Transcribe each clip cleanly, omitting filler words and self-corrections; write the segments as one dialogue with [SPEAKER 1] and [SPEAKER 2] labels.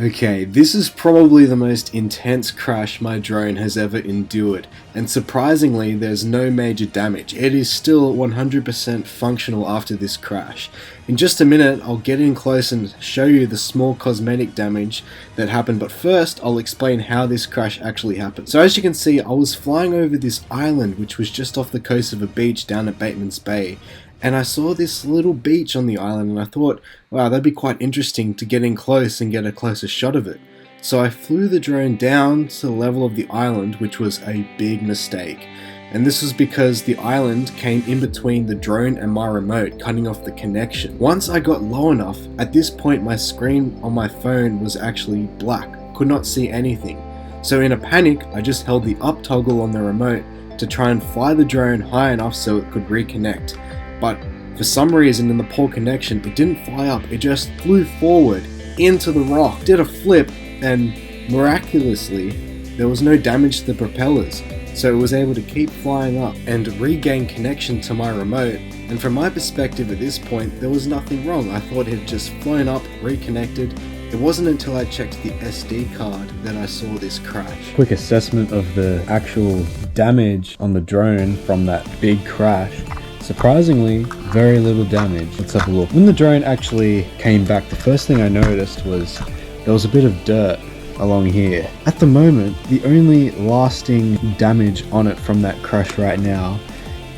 [SPEAKER 1] Okay, this is probably the most intense crash my drone has ever endured, and surprisingly there's no major damage. It is still 100% functional after this crash. In just a minute I'll get in close and show you the small cosmetic damage that happened, but first I'll explain how this crash actually happened. So as you can see, I was flying over this island which was just off the coast of a beach down at Bateman's Bay. And I saw this little beach on the island and I thought, wow, that'd be quite interesting to get in close and get a closer shot of it. So I flew the drone down to the level of the island, which was a big mistake. And this was because the island came in between the drone and my remote, cutting off the connection. Once I got low enough, at this point my screen on my phone was actually black, could not see anything. So in a panic, I just held the up toggle on the remote to try and fly the drone high enough so it could reconnect. But for some reason in the poor connection, it didn't fly up, it just flew forward into the rock, did a flip, and miraculously there was no damage to the propellers, so it was able to keep flying up and regain connection to my remote. And from my perspective at this point, there was nothing wrong. I thought it had just flown up, reconnected. It wasn't until I checked the SD card that I saw this crash.
[SPEAKER 2] Quick assessment of the actual damage on the drone from that big crash. Surprisingly, very little damage. Let's have a look. When the drone actually came back, the first thing I noticed was there was a bit of dirt along here. At the moment, the only lasting damage on it from that crash right now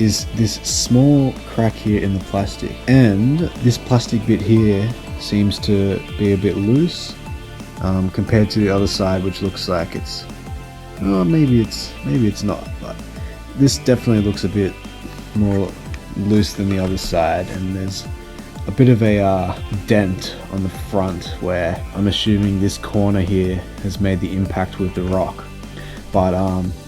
[SPEAKER 2] is this small crack here in the plastic. And this plastic bit here seems to be a bit loose compared to the other side, which looks like it's, oh, maybe it's not, but this definitely looks a bit more loose than the other side, and there's a bit of a dent on the front where I'm assuming this corner here has made the impact with the rock. But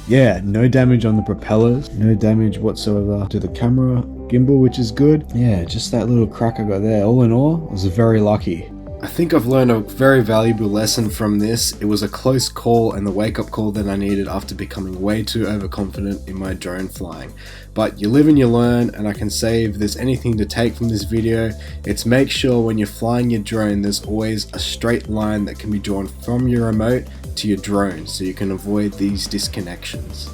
[SPEAKER 2] yeah, no damage on the propellers, no damage whatsoever to the camera gimbal, which is good. Yeah, just that little crack I got there. All in all, I was very lucky.
[SPEAKER 1] I think I've learned a very valuable lesson from this. It was a close call and the wake-up call that I needed after becoming way too overconfident in my drone flying. But you live and you learn, and I can say if there's anything to take from this video, it's make sure when you're flying your drone there's always a straight line that can be drawn from your remote to your drone so you can avoid these disconnections.